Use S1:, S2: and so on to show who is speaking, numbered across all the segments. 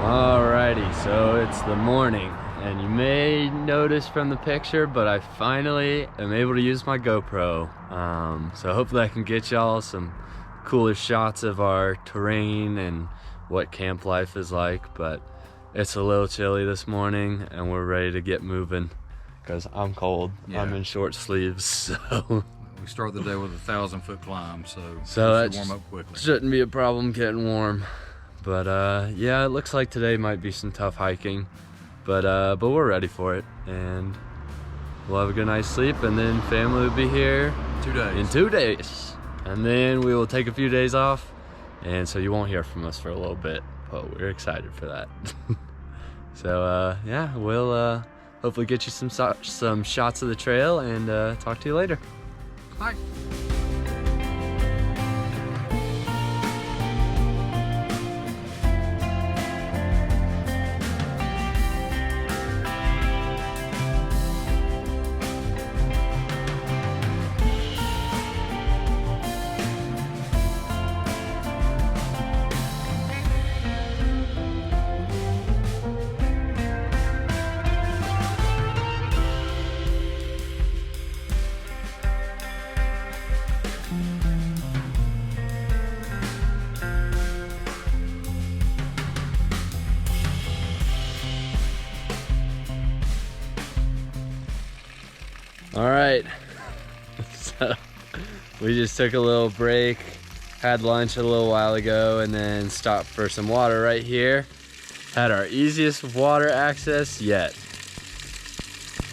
S1: Alrighty, so it's the morning, and you may notice from the picture, but I finally am able to use my GoPro. So hopefully I can get y'all some cooler shots of our terrain and what camp life is like, but it's a little chilly this morning and we're ready to get moving because I'm cold. Yeah. I'm in short sleeves, so.
S2: We start the day with a 1,000-foot climb, so
S1: that
S2: warm up quickly. Shouldn't
S1: be a problem getting warm. But yeah, it looks like today might be some tough hiking, but we're ready for it, and we'll have a good night's sleep, and then family will be here
S2: 2 days.
S1: In 2 days, and then we will take a few days off, and so you won't hear from us for a little bit, but we're excited for that. So yeah, we'll hopefully get you some shots of the trail and talk to you later.
S2: Bye.
S1: All right, so we just took a little break, had lunch a little while ago, and then stopped for some water right here. Had our easiest water access yet,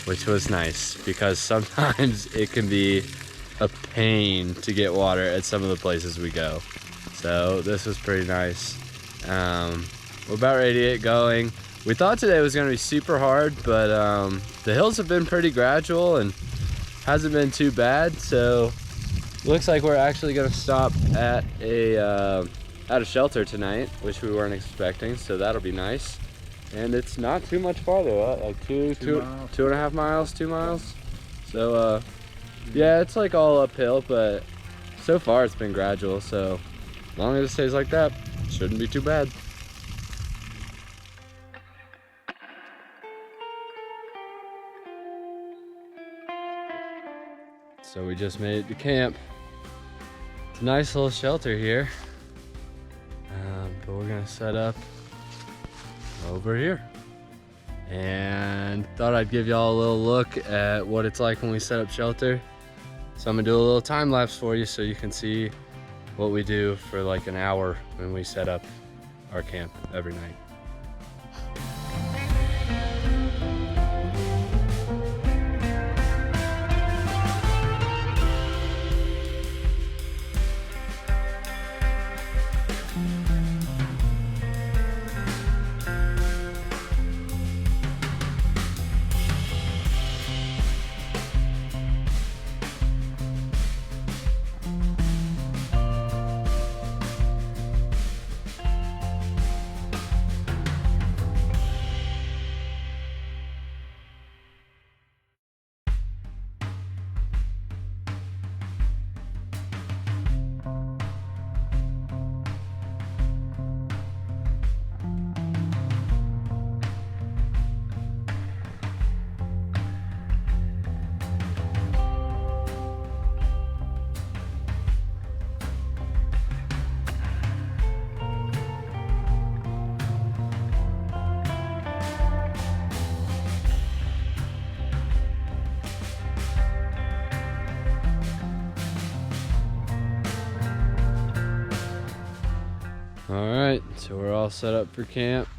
S1: which was nice because sometimes it can be a pain to get water at some of the places we go. So this was pretty nice. We're about ready to get going. We thought today was gonna be super hard, but the hills have been pretty gradual and hasn't been too bad. So looks like we're actually gonna stop at a shelter tonight, which we weren't expecting. So that'll be nice. And it's not too much farther, like two and a half miles, 2 miles. So yeah, it's like all uphill, but so far it's been gradual. So as long as it stays like that, shouldn't be too bad. So we just made it to camp. It's a nice little shelter here, but we're gonna set up over here. And thought I'd give y'all a little look at what it's like when we set up shelter. So I'm gonna do a little time lapse for you so you can see what we do for like an hour when we set up our camp every night. Alright, so we're all set up for camp,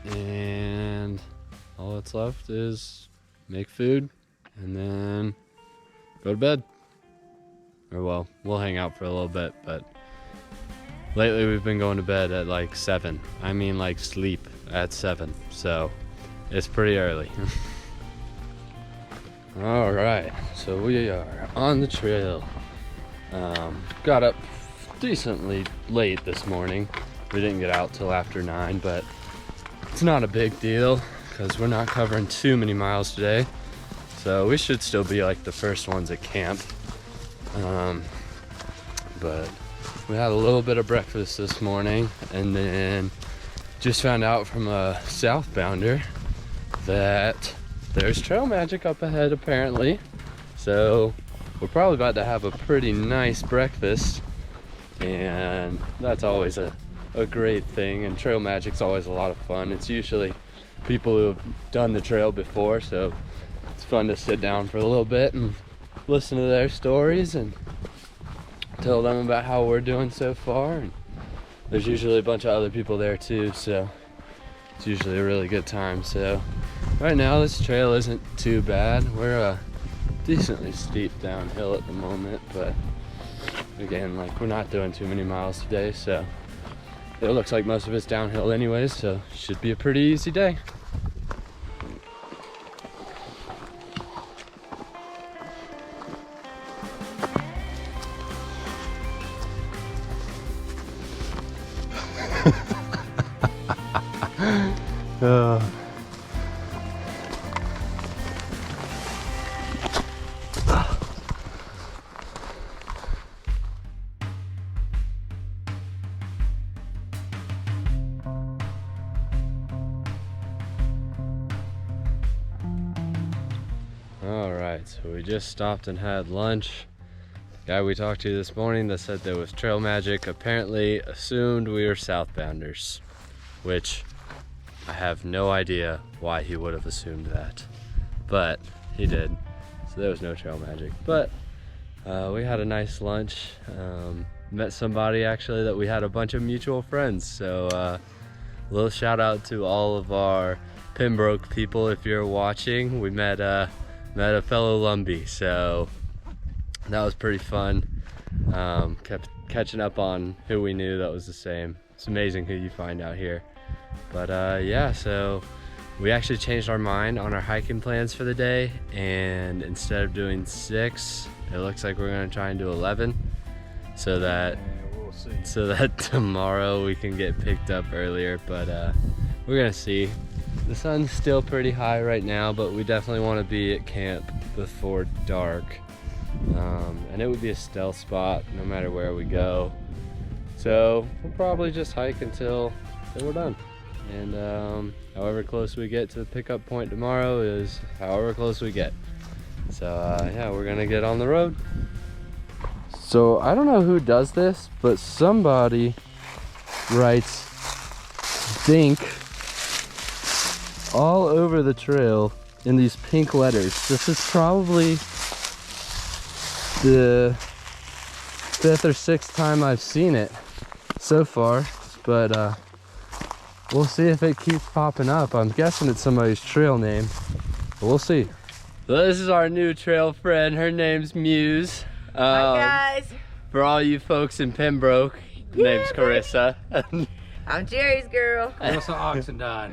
S1: and all that's left is make food and then go to bed. Or well, we'll hang out for a little bit, but lately we've been going to bed at like 7. I mean like sleep at 7, so it's pretty early. Alright, so we are on the trail. Got up decently late this morning. We didn't get out till after 9, but it's not a big deal because we're not covering too many miles today. So we should still be like the first ones at camp. But we had a little bit of breakfast this morning, and then just found out from a southbounder that there's trail magic up ahead apparently. So we're probably about to have a pretty nice breakfast, and that's always a great thing. And trail magic's always a lot of fun. It's usually people who have done the trail before, so it's fun to sit down for a little bit and listen to their stories and tell them about how we're doing so far. And there's usually a bunch of other people there too, so it's usually a really good time. So right now this trail isn't too bad. We're decently steep downhill at the moment, but again, like, we're not doing too many miles today, so it looks like most of it's downhill anyways, so should be a pretty easy day. All right, so we just stopped and had lunch. The guy we talked to this morning that said there was trail magic apparently assumed we were southbounders, which I have no idea why he would have assumed that, but he did. So there was no trail magic, but we had a nice lunch. Met somebody actually that we had a bunch of mutual friends, so a little shout out to all of our Pembroke people if you're watching. We met a fellow Lumbee, so that was pretty fun. Kept catching up on who we knew that was the same. It's amazing who you find out here. But yeah, so we actually changed our mind on our hiking plans for the day, and instead of doing 6, it looks like we're gonna try and do 11, so that tomorrow we can get picked up earlier. But we're gonna see. The sun's still pretty high right now, but we definitely want to be at camp before dark. And it would be a stealth spot no matter where we go. So we'll probably just hike until we're done. And however close we get to the pickup point tomorrow is however close we get. So yeah, we're gonna get on the road. So I don't know who does this, but somebody writes "dink" all over the trail in these pink letters. This is probably the 5th or 6th time I've seen it so far, but we'll see if it keeps popping up. I'm guessing it's somebody's trail name, but we'll see. So this is our new trail friend. Her name's Muse.
S3: Hi guys.
S1: For all you folks in Pembroke, her name's Carissa.
S3: I'm Jerry's girl.
S2: That's an Oxendine.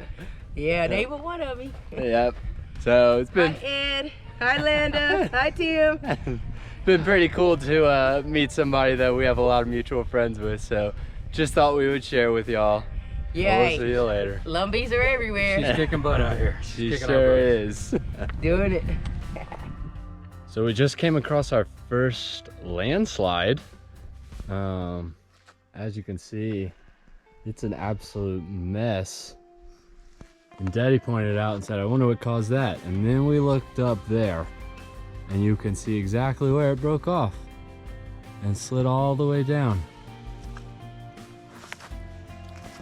S3: Yeah, they were one of me.
S1: Yep. So it's been
S3: Hi Ed. Hi Linda. Hi Tim.
S1: been pretty cool to meet somebody that we have a lot of mutual friends with. So just thought we would share with y'all.
S3: Yeah.
S1: We'll see you later.
S3: Lumbees are everywhere.
S2: She's kicking butt out here.
S1: She
S2: She's kicking
S1: sure
S2: our butt.
S1: is.
S3: Doing it.
S1: So we just came across our first landslide. As you can see, it's an absolute mess. And Deddie pointed out and said, I wonder what caused that. And then we looked up there, and you can see exactly where it broke off and slid all the way down.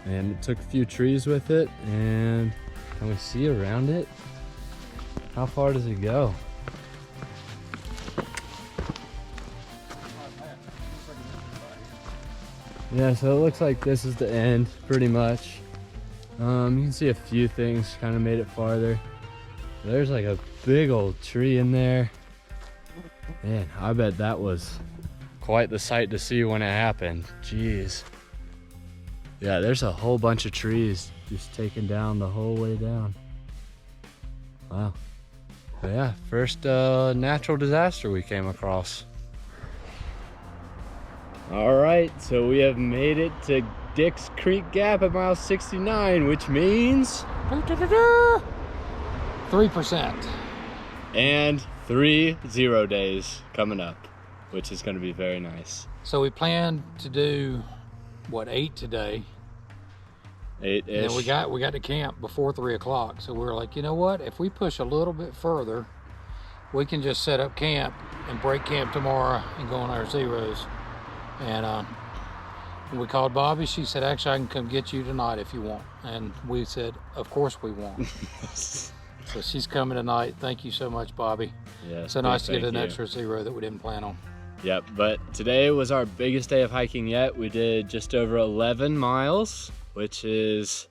S1: And it took a few trees with it, and can we see around it? How far does it go? Yeah, so it looks like this is the end, pretty much. You can see a few things kind of made it farther. There's like a big old tree in there. Man, I bet that was quite the sight to see when it happened. Jeez. Yeah, there's a whole bunch of trees just taken down the whole way down. Wow. But yeah, first natural disaster we came across. All right, so we have made it to Dick's Creek Gap at mile 69, which means
S2: 3%.
S1: and 3 0 days coming up, which is going to be very nice.
S2: So we planned to do, what, 8 today.
S1: 8-ish.
S2: And we got to camp before 3 o'clock. So we were like, you know what? If we push a little bit further, we can just set up camp and break camp tomorrow and go on our zeros. And we called Bobby. She said, actually, I can come get you tonight if you want. And we said, of course we want. So she's coming tonight. Thank you so much, Bobby.
S1: Yeah,
S2: So nice to get an
S1: you.
S2: extra zero that we didn't plan on.
S1: Yep, but today was our biggest day of hiking yet. We did just over 11 miles, which is,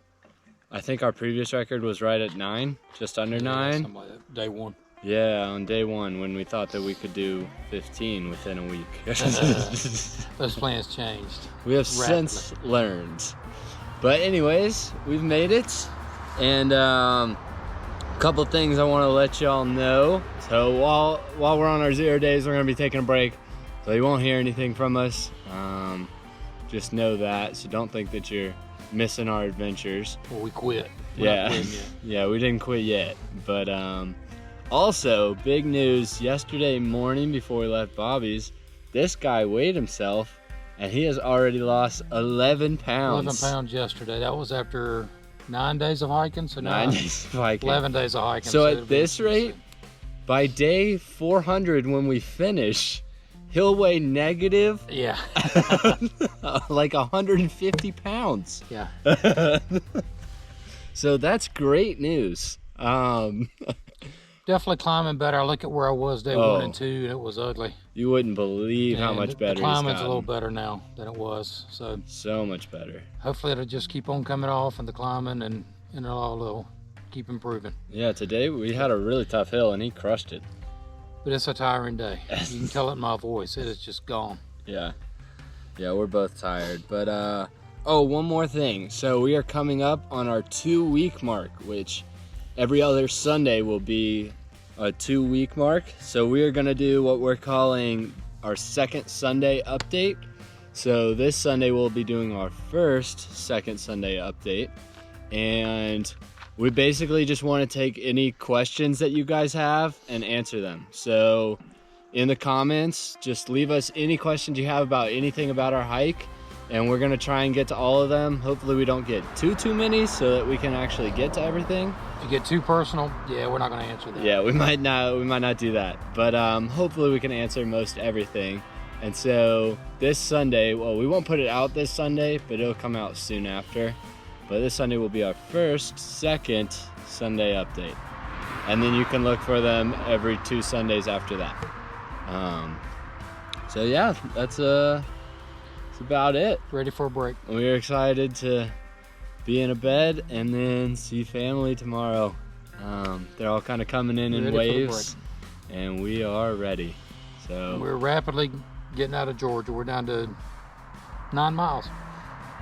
S1: I think our previous record was right at 9, just under 9.
S2: Something like that. Day one.
S1: Yeah, on day 1 when we thought that we could do 15 within a week.
S2: Those plans changed.
S1: We have since learned. But anyways, we've made it. And a couple things I want to let y'all know. So while we're on our 0 days, we're going to be taking a break. So you won't hear anything from us. Just know that. So don't think that you're missing our adventures.
S2: Well, we quit. We're not quitting yet.
S1: Yeah, we didn't quit yet. But also, big news, yesterday morning before we left Bobby's, this guy weighed himself and he has already lost 11 pounds.
S2: 11 pounds yesterday. That was after 9 days of hiking. So
S1: 9 days of hiking.
S2: 11 days of hiking.
S1: So at this rate, by day 400 when we finish, he'll weigh negative
S2: yeah.
S1: like 150 pounds.
S2: Yeah.
S1: So that's great news.
S2: Definitely climbing better. I look at where I was day 1 and 2, and it was ugly.
S1: You wouldn't believe how much better
S2: the climbing's
S1: he's
S2: a little
S1: gotten.
S2: better now than it was.
S1: So much better.
S2: Hopefully it'll just keep on coming off and the climbing and it'll keep improving.
S1: Yeah, today we had a really tough hill and he crushed it.
S2: But it's a tiring day. You can tell it in my voice. It is just gone.
S1: Yeah, we're both tired. But oh, one more thing. So we are coming up on our 2-week mark, which every other Sunday will be a 2-week mark. So we are gonna do what we're calling our second Sunday update. So this Sunday we'll be doing our first second Sunday update. And we basically just want to take any questions that you guys have and answer them. So in the comments, just leave us any questions you have about anything about our hike, and we're gonna try and get to all of them. Hopefully we don't get too many so that we can actually get to everything.
S2: If you get too personal, yeah, we're not going to answer that.
S1: Yeah, we might not do that, but hopefully we can answer most everything. And so this Sunday, well, we won't put it out this Sunday, but it'll come out soon after. But this Sunday will be our second Sunday update. And then you can look for them every 2 Sundays after that. So yeah, that's about it.
S2: Ready for a break.
S1: We're excited to be in a bed and then see family tomorrow. They're all kind of coming in waves, and we are ready. So
S2: we're rapidly getting out of Georgia. We're down to 9 miles.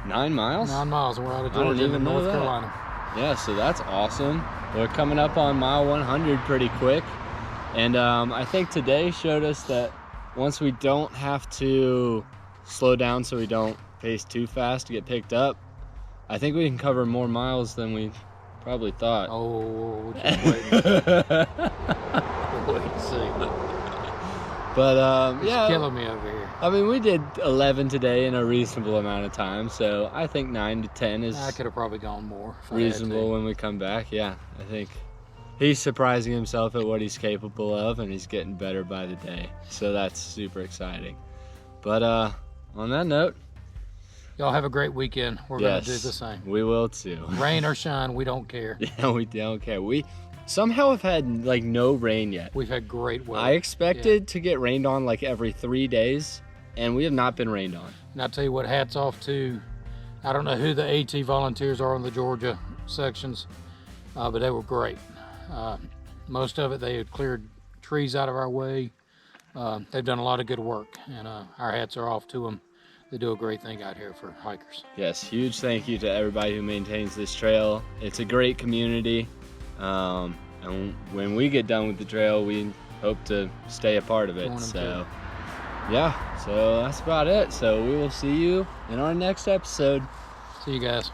S1: 9 miles?
S2: 9 miles, and we're out of
S1: I didn't
S2: Georgia
S1: even
S2: in
S1: know
S2: North
S1: that.
S2: Carolina.
S1: Yeah, so that's awesome. We're coming up on mile 100 pretty quick. And I think today showed us that once we don't have to slow down so we don't pace too fast to get picked up, I think we can cover more miles than we probably thought.
S2: Oh, just wait. We'll wait and see.
S1: But
S2: It's
S1: yeah,
S2: killing me over here.
S1: I mean, we did 11 today in a reasonable amount of time, so I think 9 to 10 is
S2: I could have probably gone more. If I had
S1: reasonable
S2: to.
S1: when we come back. Yeah, I think he's surprising himself at what he's capable of, and he's getting better by the day. So that's super exciting. But on that note,
S2: Y'all have a great weekend. We're going to do the same.
S1: We will too.
S2: Rain or shine, we don't care.
S1: Yeah, we don't care. We somehow have had like no rain yet.
S2: We've had great weather.
S1: I expected to get rained on like every 3 days, and we have not been rained on.
S2: And I'll tell you what, hats off to, I don't know who the AT volunteers are in the Georgia sections, but they were great. Most of it, they had cleared trees out of our way. They've done a lot of good work, and our hats are off to them. They do a great thing out here for hikers.
S1: Yes, huge thank you to everybody who maintains this trail. It's a great community, and when we get done with the trail, we hope to stay a part of it. So yeah, so that's about it. So we will see you in our next episode.
S2: See you guys.